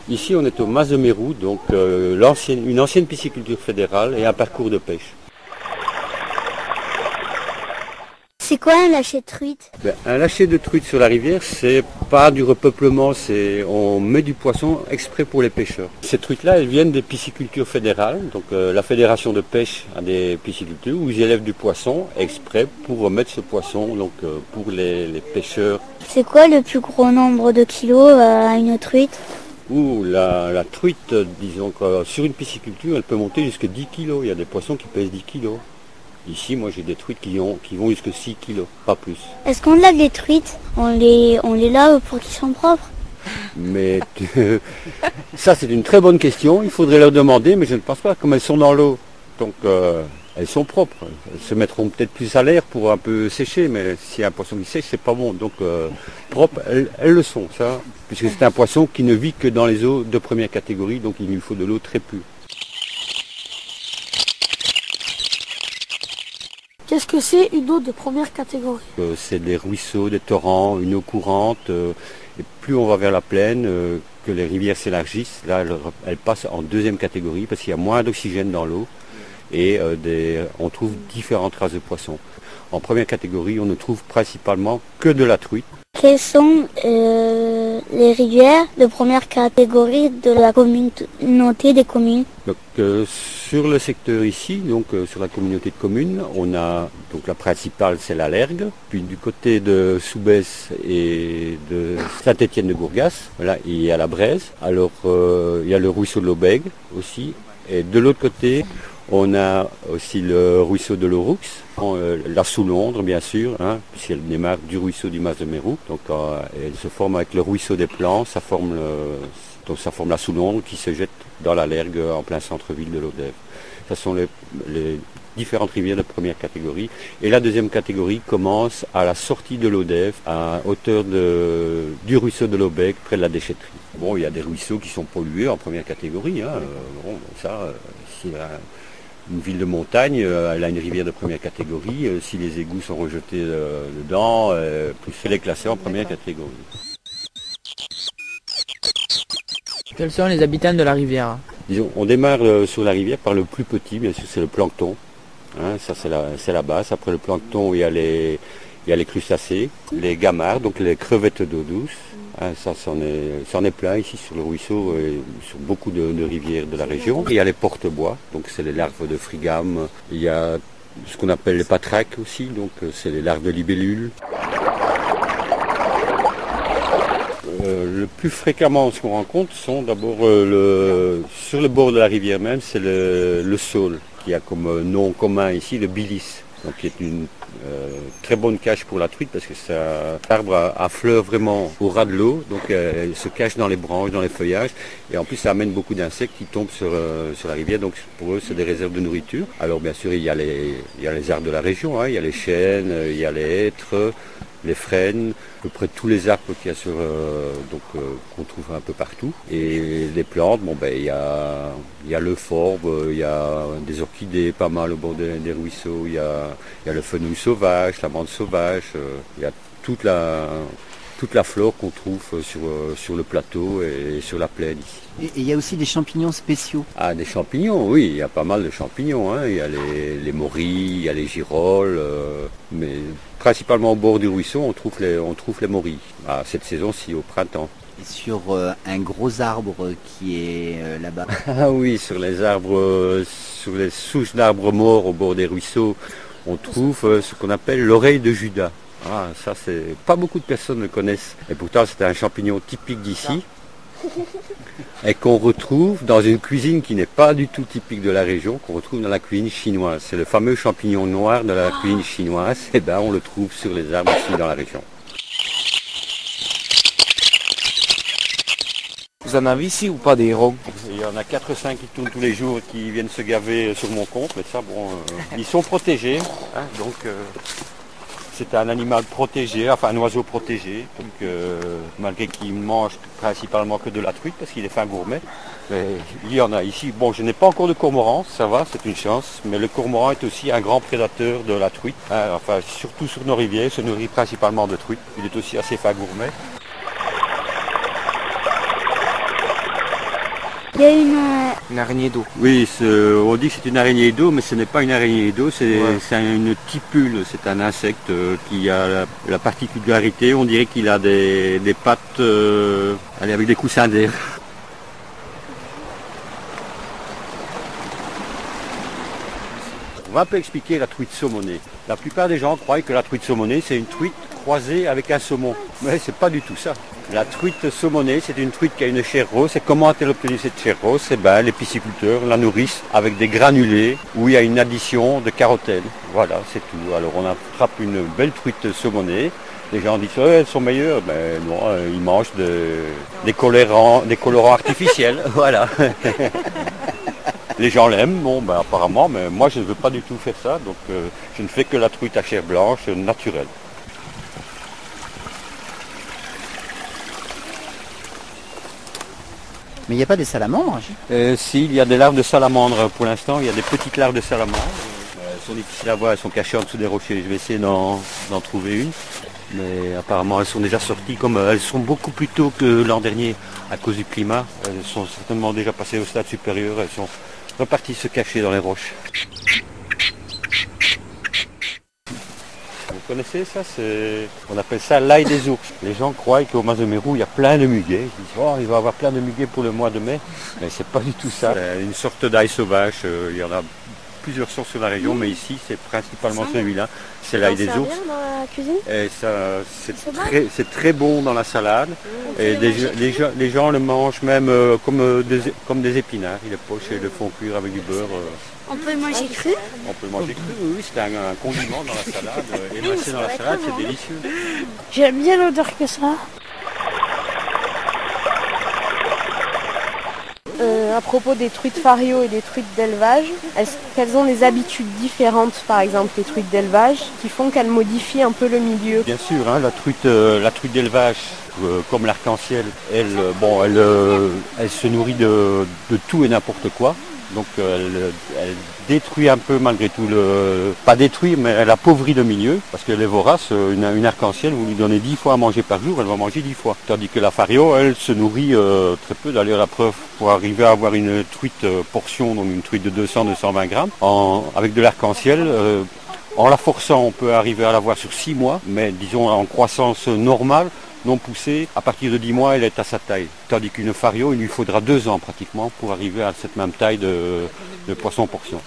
Ici, on est au Mas de Mérou, donc une ancienne pisciculture fédérale et un parcours de pêche. C'est quoi un lâcher de truite? Un lâcher de truite sur la rivière, c'est pas du repeuplement, on met du poisson exprès pour les pêcheurs. Ces truites-là, elles viennent des piscicultures fédérales, donc la fédération de pêche a des piscicultures où ils élèvent du poisson exprès pour remettre ce poisson donc, pour les pêcheurs. C'est quoi le plus gros nombre de kilos à une truite? La truite, disons que sur une pisciculture, elle peut monter jusqu'à 10 kg. Il y a des poissons qui pèsent 10 kg. Ici, moi, j'ai des truites qui vont jusqu'à 6 kg, pas plus. Est-ce qu'on lave les truites? On les lave pour qu'ils soient propres? Mais ça, c'est une très bonne question. Il faudrait leur demander, mais je ne pense pas, comme elles sont dans l'eau. Donc, elles sont propres. Elles se mettront peut-être plus à l'air pour un peu sécher, mais s'il y a un poisson qui sèche, c'est pas bon. Donc, propres, elles le sont, ça. Puisque c'est un poisson qui ne vit que dans les eaux de première catégorie, donc il lui faut de l'eau très pure. Qu'est-ce que c'est une eau de première catégorie? C'est des ruisseaux, des torrents, une eau courante. Et plus on va vers la plaine, que les rivières s'élargissent, là elles passent en deuxième catégorie parce qu'il y a moins d'oxygène dans l'eau et on trouve différentes races de poissons. En première catégorie, on ne trouve principalement que de la truite. Quelles sont les rivières de première catégorie de la communauté des communes? Donc, sur le secteur ici, donc sur la communauté de communes, on a donc la principale, c'est la Lergue. Puis du côté de Soubès et de Saint-Étienne-de-Gourgas, voilà, il y a la Braise. Alors il y a le ruisseau de l'Aubègue aussi. Et de l'autre côté, on a aussi le ruisseau de l'Auroux, la Soulondre bien sûr, hein, puisqu'elle démarre du ruisseau du Mas de Mérou. Donc elle se forme avec le ruisseau des Plans, ça forme la Soulondre qui se jette dans la Lergue en plein centre-ville de l'Odève. Ce sont les différentes rivières de première catégorie. Et la deuxième catégorie commence à la sortie de l'Odève, à hauteur du ruisseau de l'Aubègue, près de la déchetterie. Bon, il y a des ruisseaux qui sont pollués en première catégorie. Hein. Si une ville de montagne, elle a une rivière de première catégorie. Si les égouts sont rejetés dedans, elle est classée en première catégorie. Quels sont les habitants de la rivière? Disons, on démarre sur la rivière par le plus petit, bien sûr, c'est le plancton. Hein, ça, c'est la base. Après le plancton, il y a les crustacés, les gamards, donc les crevettes d'eau douce. Hein, ça, c'en est plein ici sur le ruisseau et sur beaucoup de rivières de la région. Il y a les porte-bois, donc c'est les larves de frigame. Il y a ce qu'on appelle les patraques aussi, donc c'est les larves de libellules. Le plus fréquemment, ce qu'on rencontre, sont d'abord sur le bord de la rivière même, c'est le saule, qui a comme nom commun ici le bilis, donc qui est une très bonne cache pour la truite parce que c'est un arbre à fleurs vraiment au ras de l'eau, donc elle se cache dans les branches, dans les feuillages, et en plus ça amène beaucoup d'insectes qui tombent sur la rivière, donc pour eux c'est des réserves de nourriture. Alors bien sûr il y a les arbres de la région, hein, il y a les chênes, il y a les hêtres, les frênes, à peu près tous les arbres qu'il y a qu'on trouve un peu partout. Et les plantes, il y a le forbe, il y a des orchidées pas mal au bord des ruisseaux, il y a le fenouil sauvage, la menthe sauvage, il y a toute la flore qu'on trouve sur le plateau et sur la plaine ici. Et il y a aussi des champignons spéciaux. Ah, des champignons, oui, il y a pas mal de champignons. Hein. Il y a les morilles, il y a les girolles, mais principalement au bord du ruisseau, on trouve les morilles. À cette saison-ci, au printemps. Et sur un gros arbre qui est là-bas. Ah oui, sur les arbres, sur les souches d'arbres morts au bord des ruisseaux, on trouve ce qu'on appelle l'oreille de Judas. Ah, ça, pas beaucoup de personnes le connaissent. Et pourtant, c'est un champignon typique d'ici. Et qu'on retrouve dans une cuisine qui n'est pas du tout typique de la région, qu'on retrouve dans la cuisine chinoise. C'est le fameux champignon noir de la cuisine chinoise. Et on le trouve sur les arbres ici dans la région. Vous en avez ici ou pas des hérons? Il y en a 4 ou 5 qui tournent tous les jours, qui viennent se gaver sur mon compte. Mais ça, ils sont protégés. Hein, donc, c'est un animal protégé, enfin un oiseau protégé, donc malgré qu'il mange principalement que de la truite parce qu'il est fin gourmet. Mais il y en a ici. Bon, je n'ai pas encore de cormoran, ça va, c'est une chance, mais le cormoran est aussi un grand prédateur de la truite. Hein, enfin, surtout sur nos rivières, il se nourrit principalement de truite. Il est aussi assez fin gourmet. Il y a Une araignée d'eau. Oui, on dit que c'est une araignée d'eau, mais ce n'est pas une araignée d'eau, c'est une tipule, c'est un insecte qui a la particularité, on dirait qu'il a des pattes avec des coussins d'air. On va un peu expliquer la truite saumonée. La plupart des gens croient que la truite saumonée, c'est une truite croisée avec un saumon. Mais c'est pas du tout ça. La truite saumonée, c'est une truite qui a une chair rose. Et comment a-t-elle obtenu cette chair rose? Les pisciculteurs la nourrissent avec des granulés où il y a une addition de carotène. Voilà, c'est tout. Alors on attrape une belle truite saumonée. Les gens disent elles sont meilleures. Ben non, ils mangent des colorants artificiels. Voilà. Les gens l'aiment, bon ben apparemment, mais moi je ne veux pas du tout faire ça, donc je ne fais que la truite à chair blanche naturelle. Mais il n'y a pas des salamandres? Si, il y a des larves de salamandre pour l'instant, il y a des petites larves de salamandre. Elles sont difficiles à voir, elles sont cachées en dessous des rochers, je vais essayer d'en trouver une. Mais apparemment elles sont déjà sorties, comme elles sont beaucoup plus tôt que l'an dernier à cause du climat. Elles sont certainement déjà passées au stade supérieur, elles sont reparties se cacher dans les roches. Vous connaissez ça? On appelle ça l'ail des ours. Les gens croient qu'au Mazomérou il y a plein de muguets. Ils disent oh, il va y avoir plein de muguets pour le mois de mai. Mais c'est pas du tout ça. C'est une sorte d'ail sauvage. Il y en a plusieurs sortes sur la région, mais ici c'est principalement celui-là. C'est l'ail des ours. Dans la cuisine Et ça, c'est très bon dans la salade. Et les gens le mangent même comme des épinards. Ils le pochent et le font cuire avec du beurre. On peut le manger cru. On peut le manger cru, oui, c'est un condiment dans la salade. Et passer dans la salade, c'est délicieux. J'aime bien l'odeur que ça. À propos des truites fario et des truites d'élevage, est-ce qu'elles ont des habitudes différentes, par exemple les truites d'élevage, qui font qu'elles modifient un peu le milieu? Bien sûr, hein, la truite d'élevage, comme l'arc-en-ciel, elle se nourrit de tout et n'importe quoi. Donc elle détruit un peu malgré tout, pas détruit, mais elle appauvrit le milieu, parce qu'elle est vorace. Une arc-en-ciel, vous lui donnez 10 fois à manger par jour, elle va manger 10 fois. Tandis que la fario, elle se nourrit très peu. D'ailleurs, la preuve, pour arriver à avoir une truite portion, donc une truite de 200-220 grammes, avec de l'arc-en-ciel, en la forçant, on peut arriver à l'avoir sur 6 mois, mais disons en croissance normale, non poussée, à partir de 10 mois, elle est à sa taille. Tandis qu'une fario, il lui faudra 2 ans pratiquement pour arriver à cette même taille de poisson portion.